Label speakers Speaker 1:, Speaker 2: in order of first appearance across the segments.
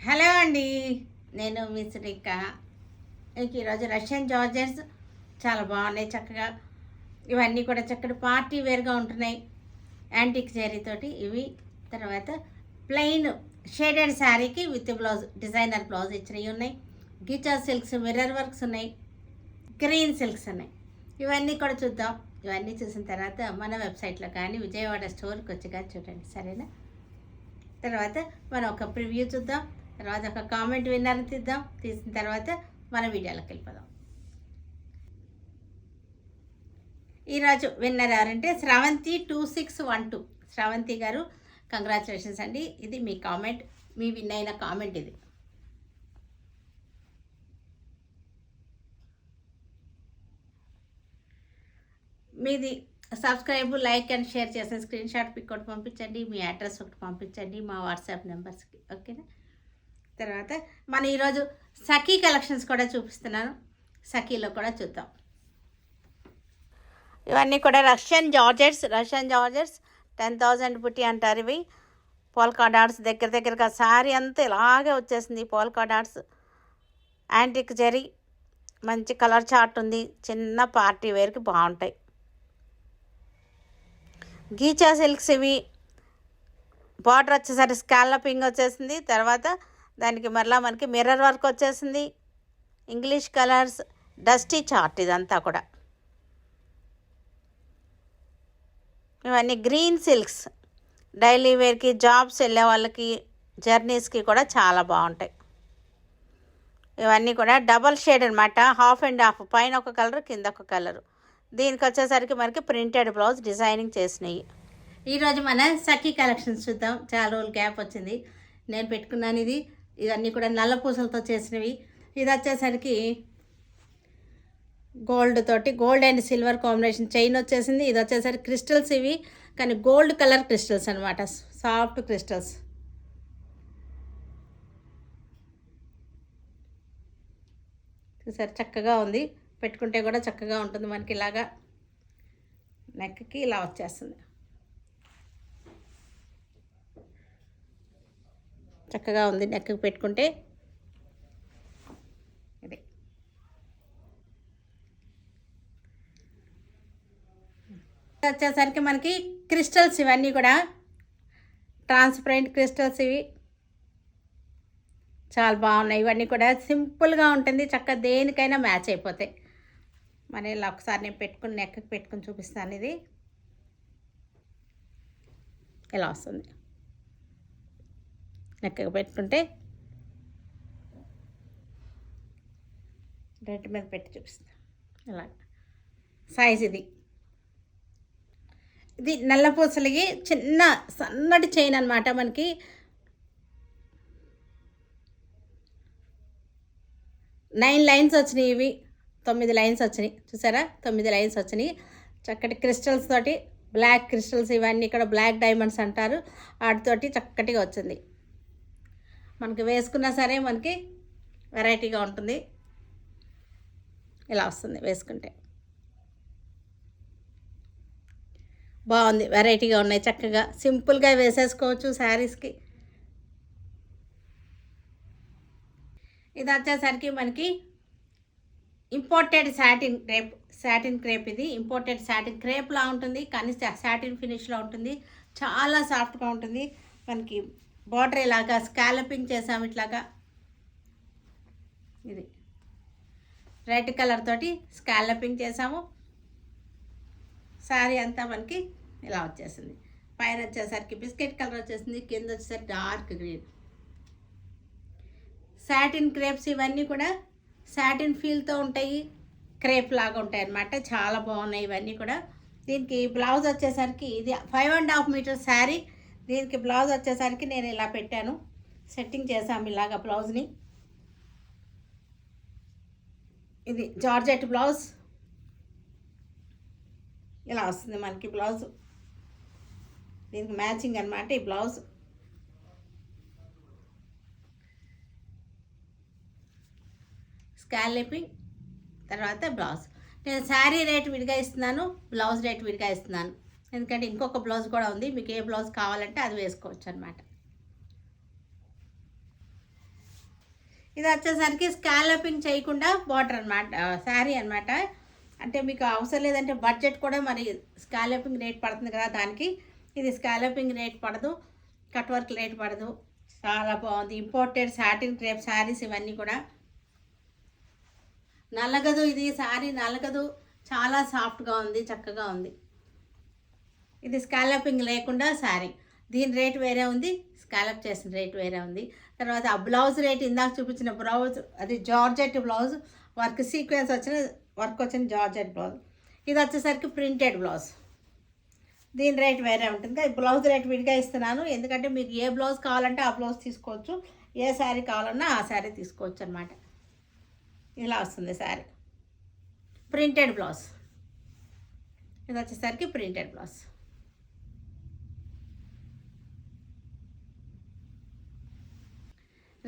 Speaker 1: Hello అండి, నేను మీ శ్రీక. ఈరోజు రష్యన్ జార్జెట్స్ చాలా బాగున్నాయి. చక్కగా ఇవన్నీ కూడా చక్కటి పార్టీ వేర్గా ఉంటున్నాయి. యాంటిక్ జరీతోటి ఇవి. తర్వాత ప్లెయిన్ షేడెడ్ శారీకి విత్ బ్లౌజ్, డిజైనర్ బ్లౌజ్ ఇచ్చినవి ఉన్నాయి. గిచా సిల్క్స్, మిర్రర్ వర్క్స్ ఉన్నాయి. గ్రీన్ సిల్క్స్ ఉన్నాయి. ఇవన్నీ కూడా చూద్దాం. ఇవన్నీ చూసిన తర్వాత మన వెబ్సైట్లో కానీ విజయవాడ స్టోర్కి వచ్చి కానీ చూడండి, సరేనా? తర్వాత మనం ఒక ప్రివ్యూ చూద్దాం. తర్వాత ఒక కామెంట్ విన్నర్ని తీసిన తర్వాత మన వీడియోలోకి వెళ్ళిపోదాం. ఈరోజు విన్నర్ ఎవరంటే శ్రవంతి 2612. శ్రవంతి గారు, కంగ్రాచులేషన్స్ అండి. ఇది మీ కామెంట్, మీ విన్ అయిన కామెంట్ ఇది. మీది సబ్స్క్రైబ్, లైక్ అండ్ షేర్ చేసిన స్క్రీన్ షాట్ పిక్ ఒకటి పంపించండి. మీ అడ్రస్ ఒకటి పంపించండి మా వాట్సాప్ నెంబర్స్కి, ఓకేనా? తర్వాత మన ఈరోజు సఖీ కలెక్షన్స్ కూడా చూపిస్తున్నాను. సఖీలో కూడా చూద్దాం. ఇవన్నీ కూడా రష్యన్ జార్జెట్స్ 10,000 బుట్టి అంటారు. ఇవి పోల్కా డాట్స్ దగ్గరగా శారీ అంతా ఇలాగే వచ్చేసింది. పోల్కా డాట్స్, యాంటిక్ జరీ, మంచి కలర్ చార్ట్ ఉంది. చిన్న పార్టీ వేర్కి బాగుంటాయి. గీచా సిల్క్స్ ఇవి. బార్డర్ వచ్చేసరికి స్కాలపింగ్ వచ్చేసింది. తర్వాత దానికి మరలా మనకి మిర్రర్ వర్క్ వచ్చేసింది. ఇంగ్లీష్ కలర్స్, డస్టీ చార్ట్ ఇదంతా కూడా. ఇవన్నీ గ్రీన్ సిల్క్స్, డైలీ వేర్కి, జాబ్స్ వెళ్ళే వాళ్ళకి, జర్నీస్కి కూడా చాలా బాగుంటాయి. ఇవన్నీ కూడా డబల్ షేడ్ అనమాట, హాఫ్ అండ్ హాఫ్, పైన ఒక కలర్ కింద ఒక కలరు. దీనికి వచ్చేసరికి మనకి ప్రింటెడ్ బ్లౌజ్ డిజైనింగ్ చేసినాయి. ఈరోజు మన సఖీ కలెక్షన్స్ చూద్దాం. చాలా రోజులు గ్యాప్ వచ్చింది. నేను పెట్టుకున్నాను ఇది. ఇవన్నీ కూడా నల్ల పూసలతో చేసినవి. ఇది వచ్చేసరికి gold and silver combination chain వచ్చేసింది. ఇది వచ్చేసరికి క్రిస్టల్స్ ఇవి, కానీ గోల్డ్ కలర్ క్రిస్టల్స్ అనమాట, సాఫ్ట్ క్రిస్టల్స్. చూసారు, చక్కగా ఉంది. పెట్టుకుంటే కూడా చక్కగా ఉంటుంది. మనకి ఇలాగా నెక్కి ఇలా వచ్చేస్తుంది. చక్కగా ఉంది నెక్కి పెట్టుకుంటే. ఇది వచ్చేసరికి మనకి క్రిస్టల్స్, ఇవన్నీ కూడా ట్రాన్స్పరెంట్ క్రిస్టల్స్ ఇవి. చాలా బాగున్నాయి. ఇవన్నీ కూడా సింపుల్గా ఉంటుంది, చక్కగా దేనికైనా మ్యాచ్ అయిపోతాయి. మరి ఇలా ఒకసారి నేను పెట్టుకుని నెక్కి పెట్టుకుని చూపిస్తాను. ఇది ఇలా వస్తుంది. నెక్కకి పెట్టుకుంటే రెడ్ మీద పెట్టి చూపిస్తాను. ఇలా సైజ్ ఇది నల్లపూసలకి చిన్న సన్నటి చైన్ అనమాట. మనకి 9 లైన్స్ వచ్చినాయి. ఇవి 9 లైన్స్ వచ్చినాయి. చూసారా, 9 లైన్స్ వచ్చినాయి. చక్కటి క్రిస్టల్స్ తోటి, బ్లాక్ క్రిస్టల్స్ ఇవన్నీ ఇక్కడ బ్లాక్ డైమండ్స్ అంటారు, వాటితోటి చక్కటిగా వచ్చింది. మనకి వేసుకున్నా సరే మనకి వెరైటీగా ఉంటుంది. ఇలా వస్తుంది వేసుకుంటే. బాగుంది, వెరైటీగా ఉన్నాయి. చక్కగా సింపుల్గా వేసేసుకోవచ్చు శారీస్కి. ఇది వచ్చేసరికి మనకి ఇంపోర్టెడ్ సాటిన్ క్రేప్. ఇది ఇంపోర్టెడ్ సాటిన్ క్రేప్లా ఉంటుంది, కానీ సాటిన్ ఫినిష్లో ఉంటుంది. చాలా సాఫ్ట్గా ఉంటుంది. మనకి బార్డర్ ఇలాగా స్కాలపింగ్ చేసాము, ఇట్లాగా. ఇది రెడ్ కలర్ తోటి స్కాలపింగ్ చేసాము. శారీ అంతా మనకి ఇలా వచ్చేసింది. పైన వచ్చేసరికి బిస్కెట్ కలర్ వచ్చేసింది, కింద వచ్చేసరికి డార్క్ గ్రీన్. సాటిన్ క్రేప్స్ ఇవన్నీ కూడా సాటిన్ ఫీల్తో ఉంటాయి, క్రేప్ లాగా ఉంటాయి అన్నమాట. చాలా బాగున్నాయి ఇవన్నీ కూడా. దీనికి బ్లౌజ్ వచ్చేసరికి ఇది 5.5 మీటర్ శారీ. దీనికి బ్లౌజ్ వచ్చేసరికి నేను ఇలా పెట్టాను, సెట్టింగ్ చేసాము ఇలాగా బ్లౌజ్ని. ఇది జార్జెట్ బ్లౌజ్ ఇలా వస్తుంది మనకి బ్లౌజ్. దీనికి మ్యాచింగ్ అనమాట ఈ బ్లౌజ్. స్కాలపింగ్, తర్వాత బ్లౌజ్. నేను శారీ రేట్ విడిగా ఇస్తున్నాను, బ్లౌజ్ రేట్ విడిగా ఇస్తున్నాను. ఎందుకంటే ఇంకొక బ్లౌజ్ కూడా ఉంది, మీకు ఏ బ్లౌజ్ కావాలంటే అది వేసుకోవచ్చు అనమాట. ఇది వచ్చేసరికి స్కాలపింగ్ చేయకుండా బార్డర్ అనమాట, శారీ అనమాట. అంటే మీకు అవసరం లేదంటే బడ్జెట్ కూడా మరి స్కాలపింగ్ రేట్ పడుతుంది కదా దానికి. ఇది స్కాలపింగ్ రేట్ పడదు, కట్ వర్క్ రేట్ పడదు. చాలా బాగుంది. ఇంపోర్టెడ్ సాటిన్ క్రేప్ శారీస్ ఇవన్నీ కూడా. నల్లగదు, ఇది శారీ నల్లగదు, చాలా సాఫ్ట్గా ఉంది, చక్కగా ఉంది. ఇది స్కాలపింగ్ లేకుండా శారీ. దీని రేట్ వేరే ఉంది, స్కాలప్ చేసిన రేట్ వేరే ఉంది. తర్వాత ఆ బ్లౌజ్ రేట్ ఇందాక చూపించిన బ్లౌజ్ అది జార్జెట్ బ్లౌజ్, వర్క్ సీక్వెన్స్ వచ్చిన జార్జెట్ బ్లౌజ్. ఇది వచ్చేసరికి ప్రింటెడ్ బ్లౌజ్. దీని రేట్ వేరే ఉంటుంది. ఈ బ్లౌజ్ రేట్ విడిగా ఇస్తున్నాను, ఎందుకంటే మీకు ఏ బ్లౌజ్ కావాలంటే ఆ బ్లౌజ్ తీసుకోవచ్చు, ఏ శారీ కావాలన్నా ఆ శారీ తీసుకోవచ్చు అనమాట. ఇలా వస్తుంది శారీ, ప్రింటెడ్ బ్లౌజ్. ఇది వచ్చేసరికి ప్రింటెడ్ బ్లౌజ్.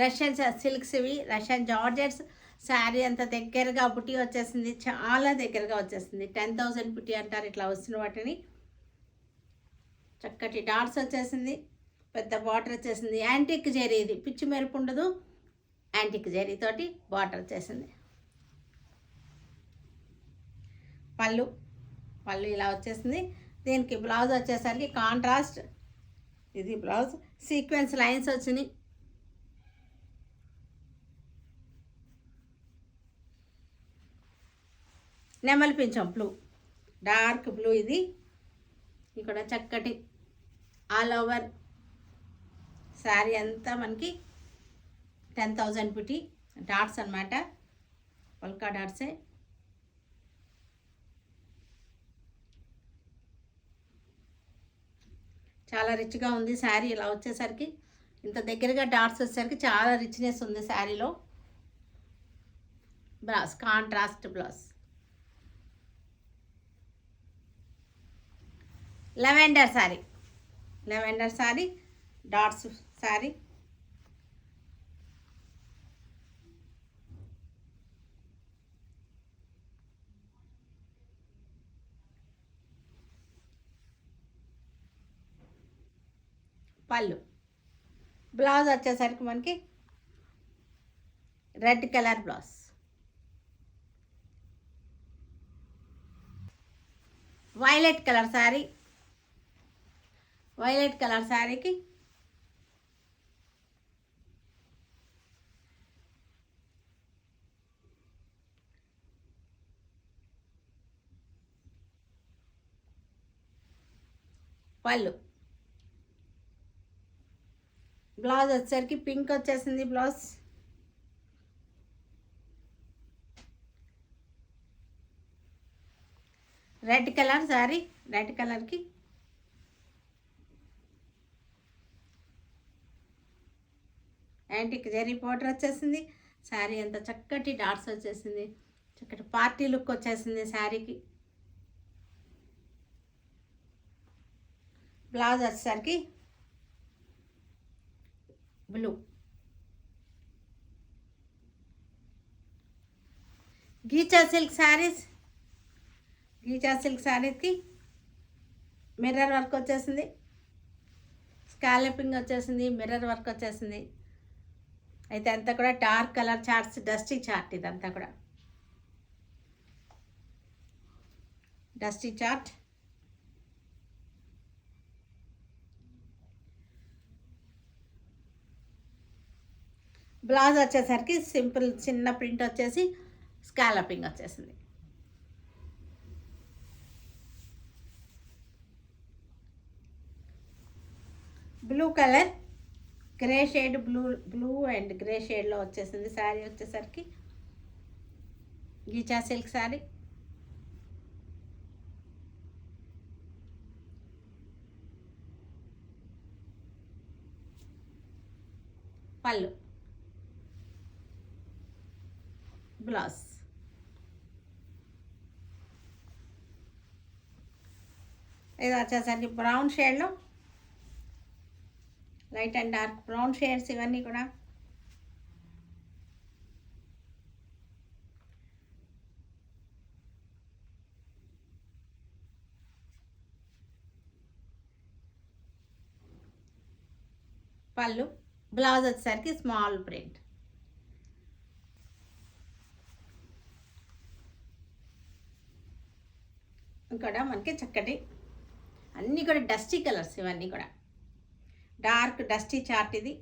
Speaker 1: రష్యన్ సిల్క్స్ ఇవి, రష్యన్ జార్జెట్స్. శారీ అంత దగ్గరగా బుట్టి వచ్చేసింది, చాలా దగ్గరగా వచ్చేసింది. 10,000 బుట్టి అంటారు ఇట్లా వస్తున్న వాటిని. చక్కటి డాట్స్ వచ్చేసింది, పెద్ద బార్డర్ వచ్చేసింది. యాంటిక్ జరీ, ఇది పిచ్చి మెరుపు ఉండదు, యాంటిక్ జరీతోటి బార్డర్ వచ్చేసింది. పళ్ళు ఇలా వచ్చేసింది. దీనికి బ్లౌజ్ వచ్చేసరికి కాంట్రాస్ట్, ఇది బ్లౌజ్ సీక్వెన్స్ లైన్స్ వచ్చినాయి. నెమలి పింఛం బ్లూ, డార్క్ బ్లూ. ఇది ఇక్కడ చక్కటి ఆల్ ఓవర్ శారీ అంతా మనకి 10,000 బుట్టి డాట్స్ అనమాట, పల్కా డాట్సే. చాలా రిచ్గా ఉంది శారీ. ఇలా వచ్చేసరికి ఇంత దగ్గరగా డాట్స్ వచ్చేసరికి చాలా రిచ్నెస్ ఉంది శారీలో. Blouse contrast blouse. Lavender sari, dots sari. పళ్ళు, బ్లౌజ్ వచ్చేసరికి మనకి red colour blouse. Violet colour sari, violet colour శారీకి పళ్ళు. బ్లౌజ్ వచ్చేసరికి పింక్ వచ్చేసింది blouse. Red colour sari, red కలర్కి యాంటిక్ జరీ బార్డర్ వచ్చేసింది. శారీ అంతా చక్కటి డాట్స్ వచ్చేసింది, చక్కటి పార్టీ లుక్ వచ్చేసింది శారీకి. బ్లౌజ్ వచ్చేసరికి బ్లూ. గీచా సిల్క్ శారీస్కి మిర్రర్ వర్క్ వచ్చేసింది, స్కాలపింగ్ వచ్చేసింది, మిర్రర్ వర్క్ వచ్చేసింది. అయితే అంతా కూడా dark colour charts, dusty chart. ఇదంతా కూడా డస్టీ చార్ట్. బ్లౌజ్ వచ్చేసరికి సింపుల్ చిన్న ప్రింట్ వచ్చేసి స్కాలపింగ్ వచ్చేసింది. Blue colour, grey shade, blue and grey షేడ్లో వచ్చేసింది శారీ వచ్చేసరికి. గీచా సిల్క్ శారీ. పళ్ళు, బ్లౌజ్. ఇది వచ్చేసరికి బ్రౌన్ షేడ్లో, light and dark brown shades ఇవన్నీ కూడా. పళ్ళు, బ్లౌజ్ వచ్చేసరికి స్మాల్ ప్రింట్. కూడా మనకి చక్కటి అన్నీ కూడా డస్టీ కలర్స్, ఇవన్నీ కూడా డార్క్ డస్టీ చార్ట్ ఇది.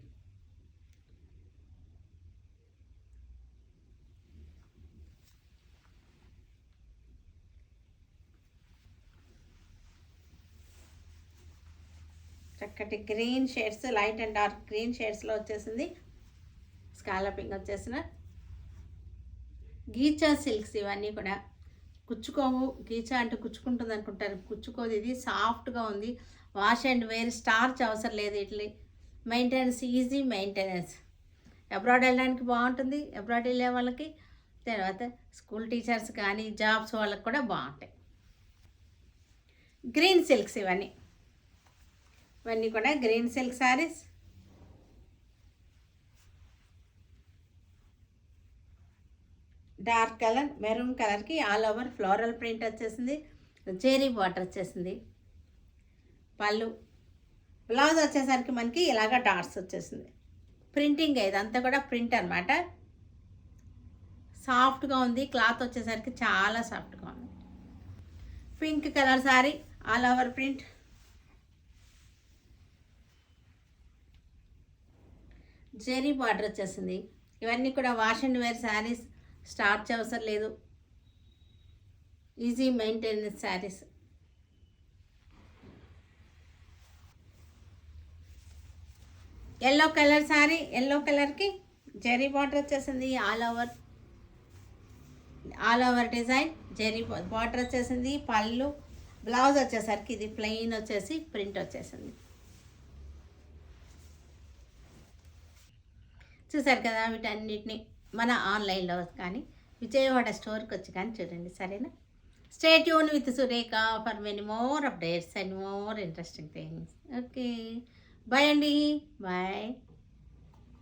Speaker 1: చక్కటి green shades, light and dark green షేడ్స్లో వచ్చేసింది. స్కాలపింగ్ వచ్చేసిన గీచా సిల్క్స్, ఇవన్నీ కూడా కుచ్చుకోవు. గీచా అంటే కుచ్చుకుంటుంది అనుకుంటారు, కుచ్చుకోదు. ఇది సాఫ్ట్గా ఉంది. వాష్ అండ్ వేర్, స్టార్చ్ అవసరం లేదు. ఇట్లా మెయింటెనెన్స్, ఈజీ మెయింటెనెన్స్. అబ్రాడ్ వెళ్ళడానికి బాగుంటుంది, అబ్రాడ్ వెళ్ళే వాళ్ళకి. తర్వాత స్కూల్ టీచర్స్ కానీ జాబ్స్ వాళ్ళకి కూడా బాగుంటాయి. గ్రీన్ సిల్క్స్ ఇవన్నీ కూడా green silk saris. Dark colour, maroon కలర్కి ఆల్ ఓవర్ ఫ్లోరల్ ప్రింట్ వచ్చేసింది. జెరీ బార్డర్ వచ్చేసింది. పళ్ళు, బ్లౌజ్ వచ్చేసరికి మనకి ఇలాగ డాట్స్ వచ్చేసింది. ప్రింటింగ్ ఇదంతా కూడా ప్రింట్ అనమాట. సాఫ్ట్గా ఉంది. క్లాత్ వచ్చేసరికి చాలా సాఫ్ట్గా ఉంది. Pink colour sari, all over print. Zari border వచ్చేసింది. ఇవన్నీ కూడా wash and wear saris, starch అవసరం లేదు, easy maintenance saris. Yellow colour sari, yellow కలర్కి జెరీ బార్డర్ వచ్చేసింది. All over design zari border వచ్చేసింది. పళ్ళు, బ్లౌజ్ వచ్చేసరికి ఇది ప్లెయిన్ వచ్చేసి ప్రింట్ వచ్చేసింది. చూసారు కదా, వీటన్నిటిని మన ఆన్లైన్లో కానీ విజయవాడ స్టోర్కి వచ్చి కానీ చూడండి, సరేనా? Stay tune with Surekha for many more updates and more interesting things. Okay, bye అండి, బాయ్.